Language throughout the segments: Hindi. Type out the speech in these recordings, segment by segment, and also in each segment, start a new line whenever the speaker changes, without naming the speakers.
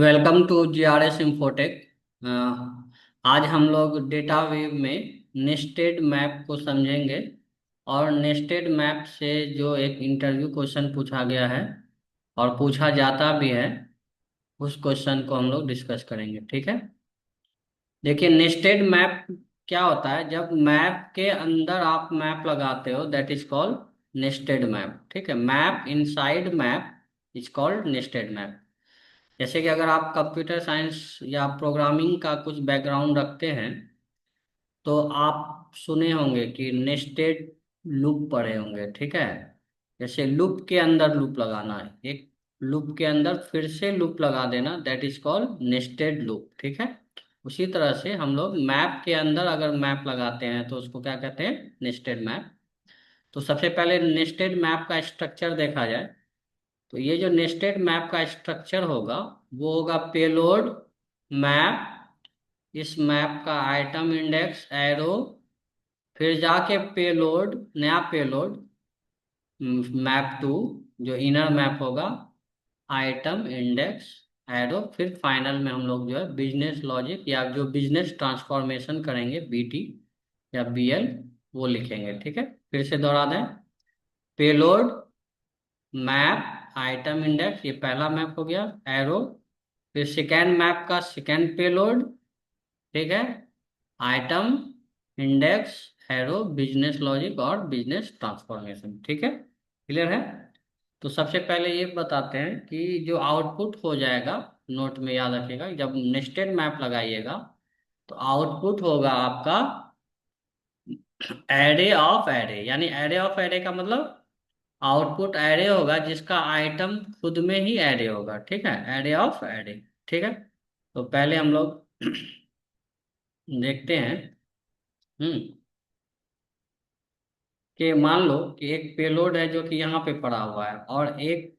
Welcome to GRS infotech. आज हम लोग डेटा वेव में नेस्टेड मैप को समझेंगे। और नेस्टेड मैप से जो एक इंटरव्यू क्वेश्चन पूछा गया है और पूछा जाता भी है, उस क्वेश्चन को हम लोग डिस्कस करेंगे। ठीक है। देखिए, नेस्टेड मैप क्या होता है। जब मैप के अंदर आप मैप लगाते हो, that is called nested map. ठीक है। Map inside map is called nested map. जैसे कि अगर आप कंप्यूटर साइंस या प्रोग्रामिंग का कुछ बैकग्राउंड रखते हैं तो आप सुने होंगे कि नेस्टेड लूप पढ़े होंगे। ठीक है। जैसे लूप के अंदर लूप लगाना है, एक लूप के अंदर फिर से लूप लगा देना, that is called nested loop. ठीक है। उसी तरह से हम लोग मैप के अंदर अगर मैप लगाते हैं तो उसको क्या कहते हैं, नेस्टेड मैप। तो सबसे पहले नेस्टेड मैप का स्ट्रक्चर देखा जाए तो ये जो नेस्टेड मैप का स्ट्रक्चर होगा वो होगा पेलोड, मैप, इस मैप का आइटम इंडेक्स एरो, फिर जाके पेलोड, नया पेलोड, मैप टू, जो इनर मैप होगा, आइटम इंडेक्स एरो, फिर फाइनल में हम लोग जो है बिजनेस लॉजिक या जो बिजनेस ट्रांसफॉर्मेशन करेंगे, बीटी या बीएल, वो लिखेंगे। ठीक है। फिर से दोहरा दें। पेलोड, मैप, आइटम इंडेक्स, ये पहला मैप हो गया, एरो, फिर सेकेंड मैप का सेकेंड पेलोड। ठीक है। Item index arrow, business logic और बिजनेस ट्रांसफॉर्मेशन। ठीक है। क्लियर है। तो सबसे पहले ये बताते हैं कि जो आउटपुट हो जाएगा, नोट में याद रखिएगा, जब नेस्टेड मैप लगाइएगा तो आउटपुट होगा आपका एरे ऑफ एरे। यानी एरे ऑफ एरे का मतलब आउटपुट एरे होगा जिसका आइटम खुद में ही एरे होगा। ठीक है। Array of array. ठीक है। तो पहले हम लोग देखते हैं हम्म कि मान लो कि एक पेलोड है जो कि यहाँ पे पड़ा हुआ है और एक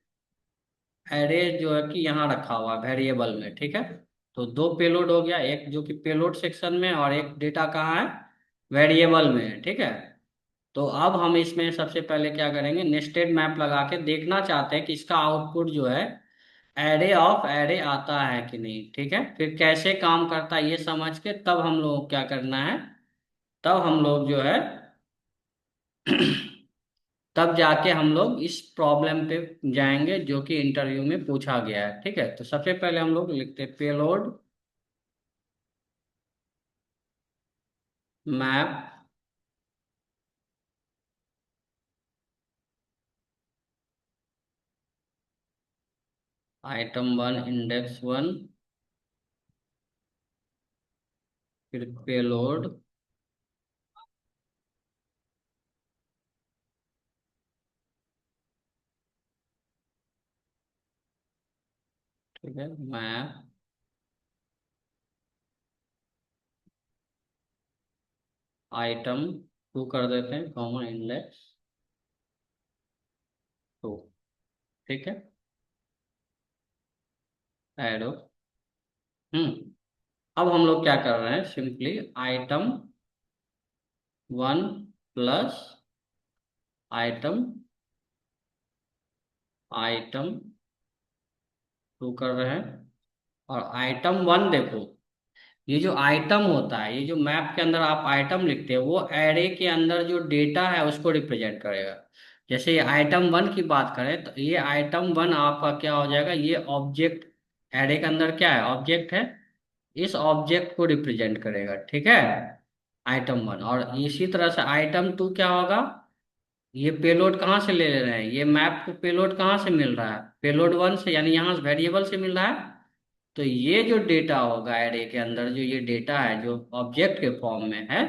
एरे जो है कि यहाँ रखा हुआ है वेरिएबल में। ठीक है। तो दो पेलोड हो गया, एक जो कि पेलोड सेक्शन में और एक डेटा कहाँ है, वेरिएबल में है। ठीक है। तो अब हम इसमें सबसे पहले क्या करेंगे, नेस्टेड मैप लगा के देखना चाहते हैं कि इसका आउटपुट जो है एरे ऑफ एरे आता है कि नहीं। ठीक है। फिर कैसे काम करता है ये समझ के तब हम लोग को क्या करना है, तब हम लोग जो है तब जाके हम लोग इस प्रॉब्लम पे जाएंगे जो कि इंटरव्यू में पूछा गया है। ठीक है। तो सबसे पहले हम लोग लिखते हैं payload, map, item one index one, फिर पेलोड, ठीक है, मैप, आइटम टू कर देते हैं, कॉमन इंडेक्स टू। ठीक है। एरो। अब हम लोग क्या कर रहे हैं, simply item one plus item item two कर रहे हैं। और आइटम वन देखो, ये जो आइटम होता है, ये जो मैप के अंदर आप आइटम लिखते हैं वो एरे के अंदर जो डेटा है उसको रिप्रेजेंट करेगा। जैसे ये आइटम वन की बात करें तो ये आइटम वन आपका क्या हो जाएगा, ये ऑब्जेक्ट, एरे के अंदर क्या है, ऑब्जेक्ट है, इस ऑब्जेक्ट को रिप्रेजेंट करेगा। ठीक है। Item one. और इसी तरह से आइटम टू क्या होगा, ये पेलोड कहाँ से ले रहे हैं, ये मैप को पेलोड कहाँ से मिल रहा है, पेलोड वन से, यानी यहाँ वेरिएबल से मिल रहा है। तो ये जो डेटा होगा एरे के अंदर, जो ये डेटा है जो ऑब्जेक्ट के फॉर्म में है,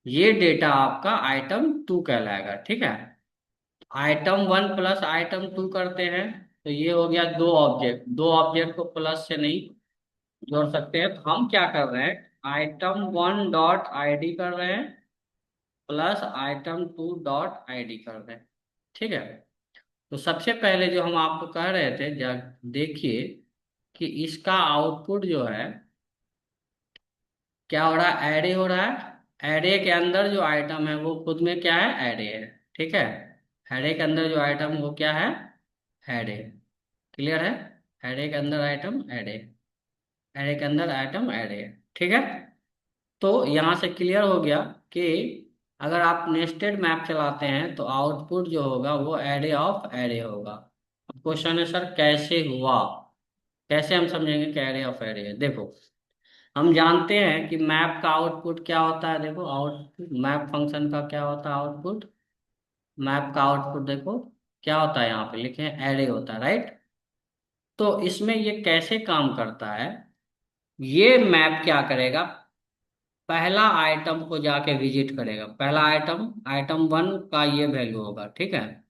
ये डेटा आपका आइटम टू कहलाएगा। ठीक है। Item one plus item two करते हैं तो ये हो गया दो ऑब्जेक्ट, दो ऑब्जेक्ट को प्लस से नहीं जोड़ सकते हैं, तो हम क्या कर रहे हैं, आइटम वन डॉट आईडी कर रहे हैं plus item two dot ID कर रहे हैं। ठीक है। तो सबसे पहले जो हम आपको कह रहे थे, देखिए कि इसका आउटपुट जो है क्या हो रहा है, एरे हो रहा है। एरे के अंदर जो आइटम है वो खुद में क्या है, एरे है। ठीक है। एरे के अंदर जो आइटम वो क्या है, एरे। क्लियर है। एरे के अंदर आइटम एरे। एरे के अंदर आइटम एरे है, ठीक है। तो यहाँ से क्लियर हो गया कि अगर आप नेस्टेड मैप चलाते हैं तो आउटपुट जो होगा वो एरे ऑफ एरे होगा। अब क्वेश्चन है सर कैसे हुआ, कैसे हम समझेंगे कि एरे ऑफ एरे है। देखो हम जानते हैं कि मैप का आउटपुट क्या होता है। देखो आउटपुट मैप फंक्शन का क्या होता है आउटपुट, मैप का आउटपुट देखो क्या होता है, यहाँ पे लिखे हैं एरे होता है, राइट। तो इसमें ये कैसे काम करता है, ये मैप क्या करेगा, पहला आइटम को जाके विजिट करेगा, पहला आइटम आइटम वन का ये वैल्यू होगा, ठीक है।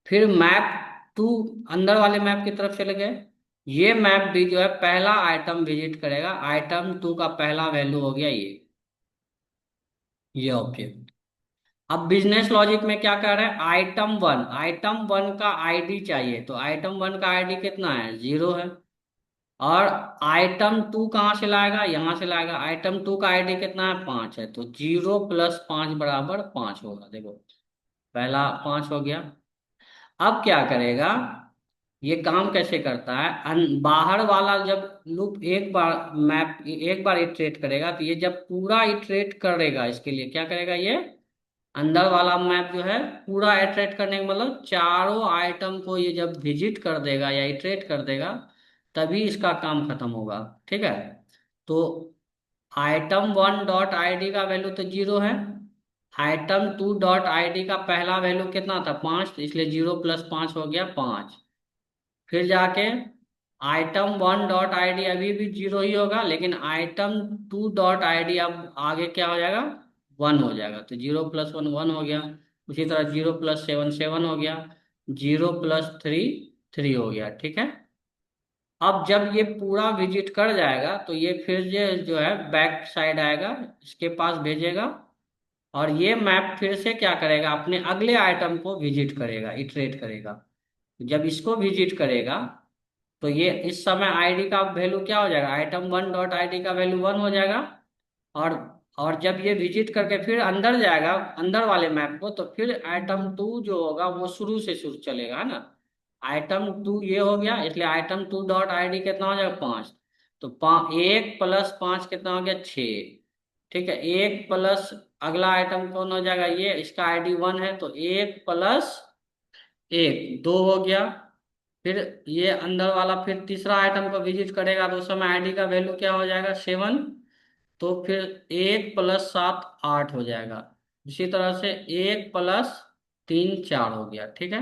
फिर मैप टू अंदर वाले मैप की तरफ चले गए, ये मैप भी जो है पहला आइटम विजिट करेगा, आइटम टू का पहला वैल्यू हो गया ये ऑब्जेक्ट। अब बिजनेस लॉजिक में क्या कर रहे हैं, आइटम वन का आईडी चाहिए, तो आइटम वन का आईडी कितना है, 0 है। और आइटम टू कहाँ से लाएगा, यहां से लाएगा, आइटम टू का आईडी कितना है, 5 है, तो 0 + 5 बराबर 5 होगा। देखो पहला 5 हो गया। अब क्या करेगा, ये काम कैसे करता है, बाहर वाला जब लूप एक बार इटरेट करेगा, तो ये जब पूरा इटरेट करेगा, इसके लिए क्या करेगा, ये अंदर वाला मैप जो है पूरा इटरेट करने का मतलब चारों आइटम को ये जब विजिट कर देगा या इटरेट कर देगा, तभी इसका काम खत्म होगा, ठीक है। तो आइटम वन डॉट आईडी का वैल्यू तो 0 है, आइटम टू डॉट आईडी का पहला वैल्यू कितना था, 5, तो इसलिए 0 + 5 हो गया 5। फिर जाके आइटम वन डॉट आईडी अभी भी 0 ही होगा, लेकिन आइटम टू डॉट आईडी अब आगे क्या हो जाएगा, 1 हो जाएगा, तो 0 + 1 1 हो गया। उसी तरह 0 + 7 7 हो गया, 0 + 3 3 हो गया, ठीक है। अब जब ये पूरा विजिट कर जाएगा तो ये फिर ये जो है बैक साइड आएगा, इसके पास भेजेगा, और ये मैप फिर से क्या करेगा, अपने अगले आइटम को विजिट करेगा, इटरेट करेगा। जब इसको विजिट करेगा तो ये इस समय आईडी का वैल्यू क्या हो जाएगा, आइटम वन डॉट आईडी का वैल्यू 1 हो जाएगा। और और जब ये विजिट करके फिर अंदर जाएगा अंदर वाले मैप को, तो फिर आइटम टू जो होगा वो शुरू से शुरू चलेगा, है ना। आइटम टू ये हो गया, इसलिए आइटम टू डॉट आईडी कितना हो जाएगा, 5। तो 1 + 5 कितना हो गया, 6। ठीक है, 1 प्लस अगला आइटम कौन हो जाएगा, ये इसका आईडी 1 है, तो 1 + 1 2 हो गया। फिर ये अंदर वाला फिर तीसरा आइटम को विजिट करेगा, तो उस समय आईडी का वैल्यू क्या हो जाएगा, 7। तो फिर 1 + 7 8 हो जाएगा। इसी तरह से 1 + 3 4 हो गया, ठीक है।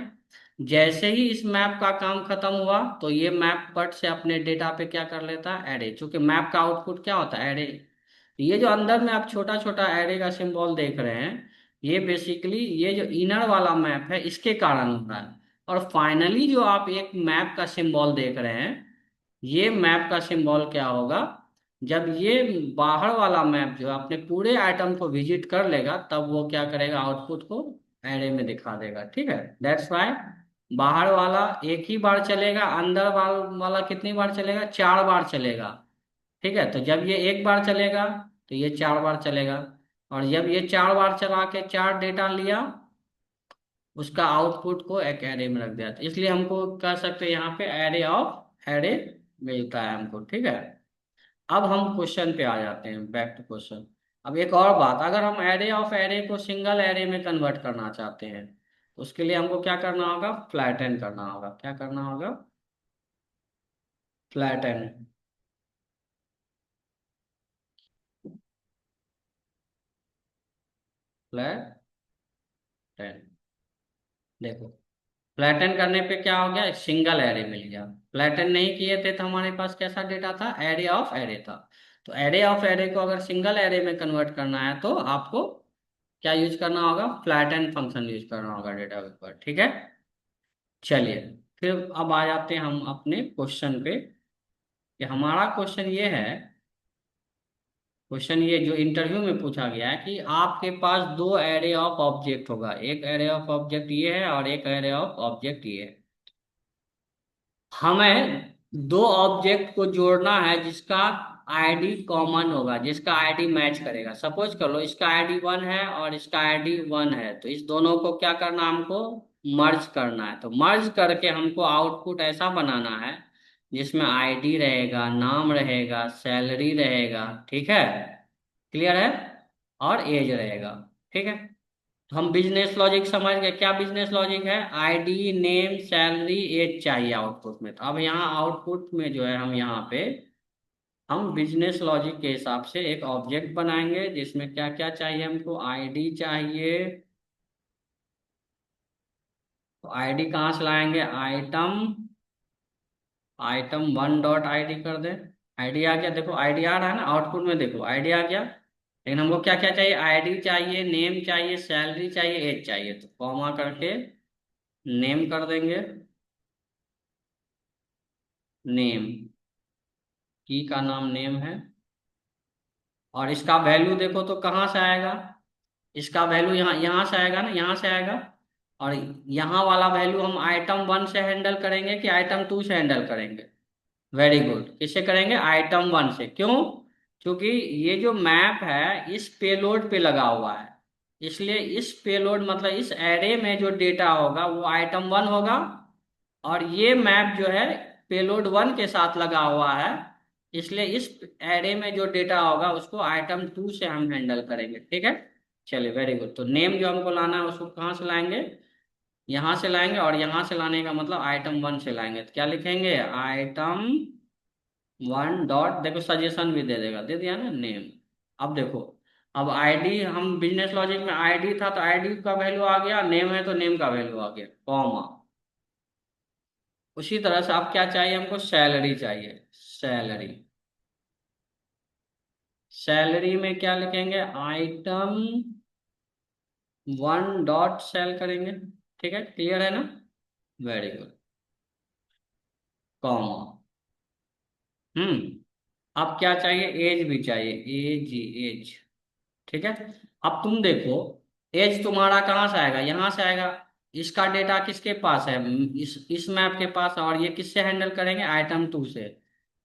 जैसे ही इस मैप का काम खत्म हुआ तो ये मैप बट से अपने डेटा पे क्या कर लेता है, एरे, क्योंकि मैप का आउटपुट क्या होता है, एरे। ये जो अंदर में आप छोटा छोटा एरे का सिंबल देख रहे हैं, ये बेसिकली ये जो इनर वाला मैप है इसके कारण होता है। और फाइनली जो आप एक मैप का सिंबल देख रहे हैं, ये मैप का सिंबल क्या होगा, जब ये बाहर वाला मैप जो अपने पूरे आइटम को विजिट कर लेगा, तब वो क्या करेगा, आउटपुट को एरे में दिखा देगा, ठीक है। दैट्स वाई बाहर वाला एक ही बार चलेगा, अंदर वाला कितनी बार चलेगा, 4 बार चलेगा, ठीक है। तो जब ये एक बार चलेगा तो ये 4 बार चलेगा, और जब ये 4 बार चला के 4 डेटा लिया, उसका आउटपुट को एक एरे में रख दिया, तो इसलिए हमको कह सकते हैं यहाँ पे एरे ऑफ एरे मिलता है हमको, ठीक है। अब हम क्वेश्चन पे आ जाते हैं, बैक टू क्वेश्चन। अब एक और बात, अगर हम एरे ऑफ एरे को सिंगल एरे में कन्वर्ट करना चाहते हैं, तो उसके लिए हमको क्या करना होगा, फ्लैटन करना होगा। क्या करना होगा, फ्लैटन। फ्लैटन, देखो फ्लैटन करने पे क्या हो गया, सिंगल एरे मिल गया। फ्लैटन नहीं किए थे तो हमारे पास कैसा डेटा था, एरे ऑफ एरे था। तो एरे ऑफ एरे को अगर सिंगल एरे में कन्वर्ट करना है तो आपको क्या यूज करना होगा, फ्लैटन फंक्शन यूज करना होगा डेटा के ऊपर, ठीक है। चलिए फिर अब आ जाते हैं हम अपने क्वेश्चन पे, कि हमारा क्वेश्चन ये है, क्वेश्चन ये जो इंटरव्यू में पूछा गया है कि आपके पास दो एरे ऑफ ऑब्जेक्ट होगा, एक एरे ऑफ ऑब्जेक्ट ये है और एक एरे ऑफ ऑब्जेक्ट ये है। हमें दो ऑब्जेक्ट को जोड़ना है जिसका आईडी कॉमन होगा, जिसका आईडी मैच करेगा। सपोज कर लो इसका आईडी 1 है और इसका आईडी 1 है, तो इस दोनों को क्या करना है, हमको मर्ज करना है। तो मर्ज करके हमको आउटपुट ऐसा बनाना है जिसमें आईडी रहेगा, नाम रहेगा, सैलरी रहेगा, ठीक है, क्लियर है, और एज रहेगा, ठीक है। तो हम बिजनेस लॉजिक समझ गए, क्या बिजनेस लॉजिक है, आईडी, नेम, सैलरी, एज चाहिए आउटपुट में। तो अब यहाँ आउटपुट में जो है हम यहाँ पे हम बिजनेस लॉजिक के हिसाब से एक ऑब्जेक्ट बनाएंगे जिसमें क्या क्या चाहिए हमको, आईडी चाहिए। तो आईडी कहाँ से लाएंगे, item, item one dot ID कर दे। आईडी आ गया, देखो आईडी आ रहा है ना आउटपुट में, देखो आईडी आ गया। लेकिन हमको क्या क्या चाहिए, आईडी चाहिए, नेम चाहिए, सैलरी चाहिए, एज चाहिए। तो कॉमा करके नेम कर देंगे, नेम, की का नाम नेम है। और इसका वैल्यू देखो तो कहाँ से आएगा, इसका वैल्यू यहाँ यहाँ से आएगा ना, यहाँ से आएगा। और यहाँ वाला वैल्यू हम आइटम वन से हैंडल करेंगे कि आइटम टू से हैंडल करेंगे, वेरी गुड, किससे करेंगे, आइटम वन से। क्यों, क्योंकि ये जो मैप है इस पेलोड पे लगा हुआ है, इसलिए इस पेलोड मतलब इस एरे में जो डेटा होगा वो आइटम वन होगा। और ये मैप जो है पेलोड वन के साथ लगा हुआ है, इसलिए इस एरे में जो डेटा होगा उसको आइटम टू से हम हैंडल करेंगे, ठीक है। चलिए वेरी गुड। तो नेम जो हमको लाना है उसको कहाँ से लाएंगे, यहाँ से लाएंगे, और यहाँ से लाने का मतलब आइटम वन से लाएंगे। तो क्या लिखेंगे, आइटम वन डॉट, देखो सजेशन भी दे देगा, दे दिया ना, नेम। अब देखो, अब आईडी, हम बिजनेस लॉजिक में आईडी था तो आईडी का वैल्यू आ गया, नेम है तो नेम का वैल्यू आ गया, कॉमा। उसी तरह से अब क्या चाहिए हमको, सैलरी चाहिए, सैलरी। सैलरी में क्या लिखेंगे, आइटम वन डॉट सेल करेंगे, ठीक है, क्लियर है ना, वेरी गुड, कॉमा। अब क्या चाहिए, एज भी चाहिए, एज, एज, ठीक है। अब तुम देखो, एज तुम्हारा कहाँ से आएगा, यहाँ से आएगा। इसका डेटा किसके पास है, इस मैप के पास, और ये किससे हैंडल करेंगे, आइटम टू से।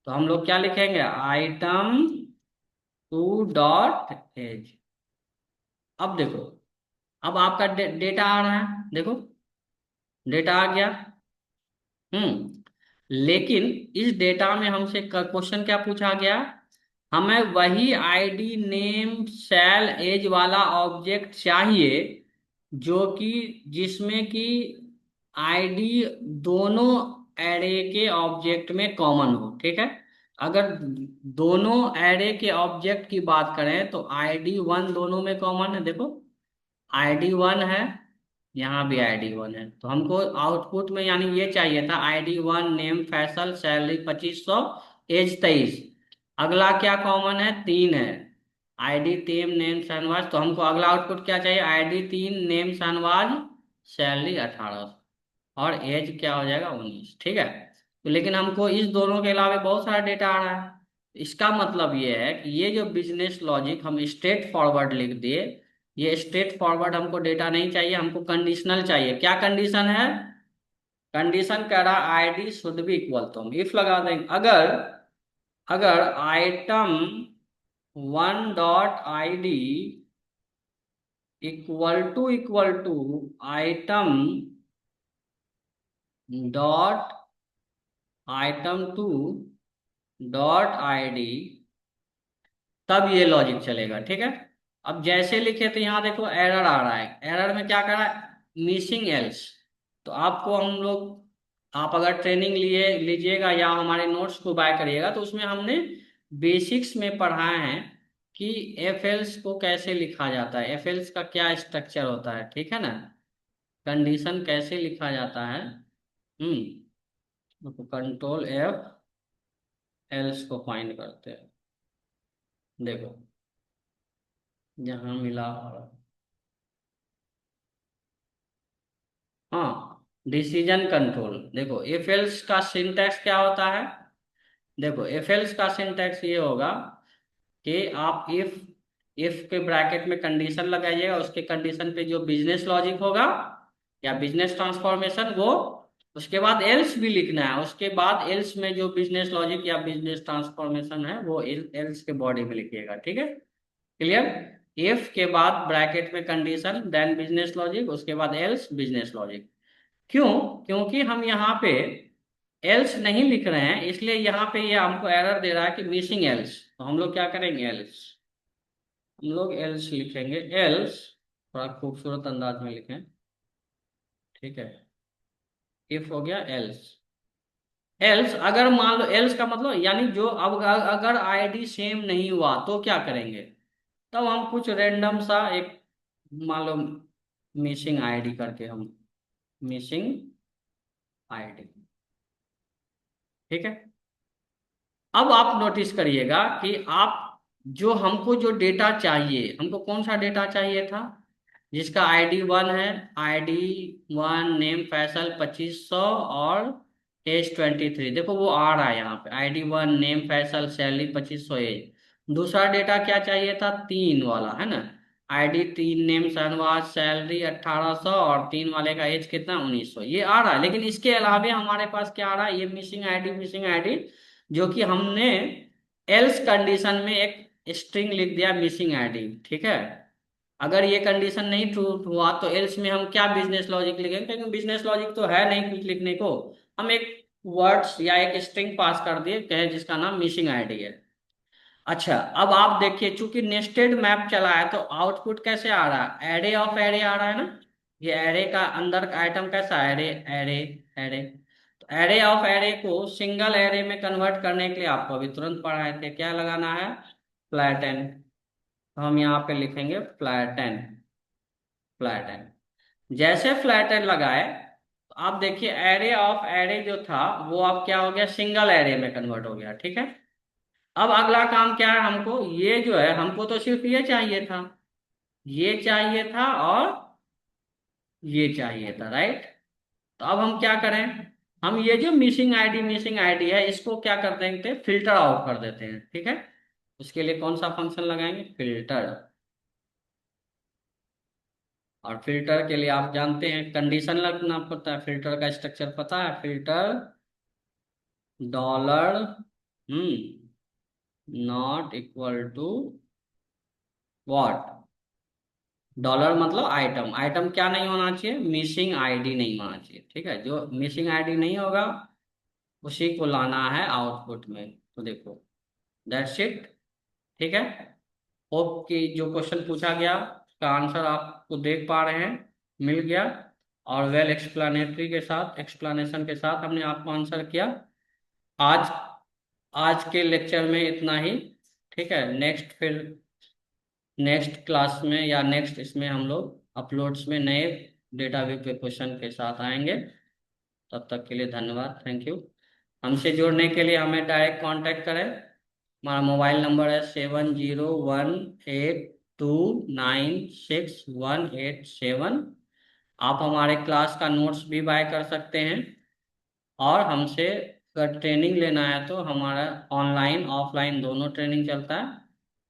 तो हम लोग क्या लिखेंगे, आइटम टू डॉट एज। अब देखो, अब आपका डेटा आ रहा है, देखो डेटा आ गया। लेकिन इस डेटा में हमसे क्वेश्चन क्या पूछा गया, हमें वही आईडी, नेम, सेल, एज वाला ऑब्जेक्ट चाहिए जो कि जिसमें कि आईडी दोनों एरे के ऑब्जेक्ट में कॉमन हो, ठीक है। अगर दोनों एरे के ऑब्जेक्ट की बात करें तो आईडी वन दोनों में कॉमन है, देखो आईडी वन है, यहाँ भी आईडी वन है। तो हमको आउटपुट में यानी ये चाहिए था, ID one, name Faisal, salary 2500, age 23। अगला क्या कॉमन है, तीन है, आईडी तीन, नेम शहनवाज। तो हमको अगला आउटपुट क्या चाहिए, आईडी तीन, नेम शहनवाज, सैलरी 1800, और एज क्या हो जाएगा, 19, ठीक है। तो लेकिन हमको इस दोनों के अलावा बहुत सारा डेटा आ रहा है। इसका मतलब ये है कि ये जो बिजनेस लॉजिक हम स्ट्रेट फॉरवर्ड लिख दिए, ये स्ट्रेट फॉरवर्ड हमको डेटा नहीं चाहिए, हमको कंडीशनल चाहिए। क्या कंडीशन है, कंडीशन कह रहा आईडी शुड बी इक्वल, तो हम इफ लगा देंगे, अगर अगर item one dot ID equal to item dot item two dot ID, तब ये लॉजिक चलेगा, ठीक है। अब जैसे लिखे तो यहाँ देखो एरर आ रहा है, एरर में क्या कर रहा है, मिसिंग एल्स। तो आपको हम लोग, आप अगर ट्रेनिंग लिए लीजिएगा या हमारे नोट्स को बाय करिएगा तो उसमें हमने बेसिक्स में पढ़ाए हैं कि एफ एल्स को कैसे लिखा जाता है, एफ एल्स का क्या स्ट्रक्चर होता है, ठीक है ना, कंडीशन कैसे लिखा जाता है। कंट्रोल एफ एल्स को फाइंड करते हैं, देखो यहाँ मिला। हाँ, डिसीजन कंट्रोल, देखो इफ एल्स का सिंटैक्स क्या होता है, देखो इफ एल्स का सिंटैक्स ये होगा कि आप इफ के ब्रैकेट में कंडीशन लगाइएगा, उसके कंडीशन पे जो बिजनेस लॉजिक होगा या बिजनेस ट्रांसफॉर्मेशन वो, उसके बाद एल्स भी लिखना है, उसके बाद एल्स में जो बिजनेस लॉजिक या बिजनेस ट्रांसफॉर्मेशन है वो एल्स के बॉडी में लिखिएगा, ठीक है, क्लियर। इफ के बाद ब्रैकेट में कंडीशन, देन बिजनेस लॉजिक, उसके बाद एल्स, बिजनेस लॉजिक। क्यों, क्योंकि हम यहाँ पे एल्स नहीं लिख रहे हैं, इसलिए यहाँ पे ये हमको एरर दे रहा है कि मिसिंग एल्स। तो हम लोग क्या करेंगे, एल्स, हम लोग एल्स लिखेंगे। एल्स थोड़ा खूबसूरत अंदाज में लिखें, ठीक है। इफ हो गया एल्स। एल्स अगर मान लो, एल्स का मतलब यानी जो अब अगर आईडी सेम नहीं हुआ तो क्या करेंगे, तब हम कुछ रेंडम सा एक मान लो मिसिंग आईडी करके हम, मिसिंग आईडी, ठीक है। अब आप नोटिस करिएगा कि आप जो हमको जो डेटा चाहिए, हमको कौन सा डेटा चाहिए था, जिसका आईडी 1 है, आईडी 1 नेम फैसल 2500 और एज 23, देखो वो आ रहा है यहाँ पे, ID 1 name Faisal salary 2500 age. दूसरा डेटा क्या चाहिए था, 3 वाला है ना, आईडी 3 नेम शहनवाज सैलरी 1800 और 3 वाले का एज कितना 1900, ये आ रहा है। लेकिन इसके अलावा हमारे पास क्या आ रहा है, ये मिसिंग आईडी, मिसिंग आईडी, जो कि हमने एल्स कंडीशन में एक स्ट्रिंग लिख दिया मिसिंग आईडी, ठीक है। अगर ये कंडीशन नहीं ट्रू हुआ तो एल्स में हम क्या बिजनेस लॉजिक लिखेंगे, क्योंकि बिजनेस लॉजिक तो है नहीं कुछ लिखने को। हम एक वर्ड्स या एक स्ट्रिंग पास कर दिए कहे जिसका नाम मिसिंग आईडी है। अच्छा, अब आप देखिए, चूंकि नेस्टेड मैप चला है तो आउटपुट कैसे आ रहा है, एरे ऑफ एरे आ रहा है ना। ये एरे का अंदर का आइटम कैसा है, एरे, एरे, एरे। तो एरे ऑफ एरे को सिंगल एरे में कन्वर्ट करने के लिए आपको अभी तुरंत पढ़ाए थे, क्या लगाना है, फ्लैटन। तो हम यहाँ पे लिखेंगे फ्लैटन, फ्लैटन। जैसे फ्लैटन लगाए तो आप देखिए एरे ऑफ एरे जो था वो अब क्या हो गया, सिंगल एरे में कन्वर्ट हो गया, ठीक है। अब अगला काम क्या है, हमको ये जो है, हमको तो सिर्फ ये चाहिए था, ये चाहिए था और ये चाहिए था, राइट। तो अब हम क्या करें, हम ये जो मिसिंग आईडी, मिसिंग आईडी है, इसको क्या कर देंगे, फिल्टर आउट कर देते हैं, ठीक है। उसके लिए कौन सा फंक्शन लगाएंगे, फिल्टर। और फिल्टर के लिए आप जानते हैं कंडीशन लगना पड़ता है, फिल्टर का स्ट्रक्चर पता है, filter dollar not equal to what, dollar मतलब आइटम, आइटम क्या नहीं होना चाहिए, मिसिंग आईडी नहीं होना चाहिए, ठीक है। जो मिसिंग आईडी नहीं होगा उसी को लाना है आउटपुट में। तो देखो, दैट्स इट, ठीक है। होप कि जो क्वेश्चन पूछा गया उसका आंसर आपको देख पा रहे हैं, मिल गया। और वेल एक्सप्लेनेटरी के साथ, एक्सप्लेनेशन के साथ हमने आपको आंसर किया। आज आज के लेक्चर में इतना ही, ठीक है। फिर नेक्स्ट क्लास में या नेक्स्ट इसमें हम लोग अपलोड्स में नए डेटा वे पे क्वेश्चन के साथ आएंगे। तब तक के लिए धन्यवाद, थैंक यू। हमसे जुड़ने के लिए हमें डायरेक्ट कांटेक्ट करें। हमारा मोबाइल नंबर है 7018296187। आप हमारे क्लास का नोट्स भी बाय कर सकते हैं। और हमसे अगर ट्रेनिंग लेना है तो हमारा ऑनलाइन ऑफलाइन दोनों ट्रेनिंग चलता है।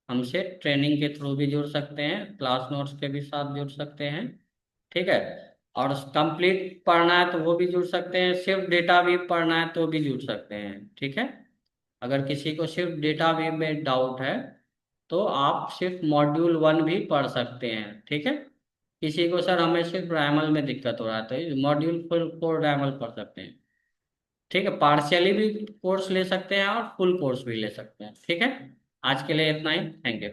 हमसे ट्रेनिंग के थ्रू भी जुड़ सकते हैं, क्लास नोट्स के भी साथ जुड़ सकते हैं, ठीक है। और कंप्लीट पढ़ना है तो वो भी जुड़ सकते हैं, सिर्फ डेटा भी पढ़ना है तो भी जुड़ सकते हैं, ठीक है। अगर किसी को सिर्फ डेटा वेव में डाउट है तो आप सिर्फ मॉड्यूल 1 भी पढ़ सकते हैं, ठीक है। किसी को सर हमें सिर्फ रैमल में दिक्कत हो रहा है तो मॉड्यूल 4 रैमल पढ़ सकते हैं, ठीक है। पार्शियली भी कोर्स ले सकते हैं और फुल कोर्स भी ले सकते हैं, ठीक है। आज के लिए इतना ही, थैंक यू।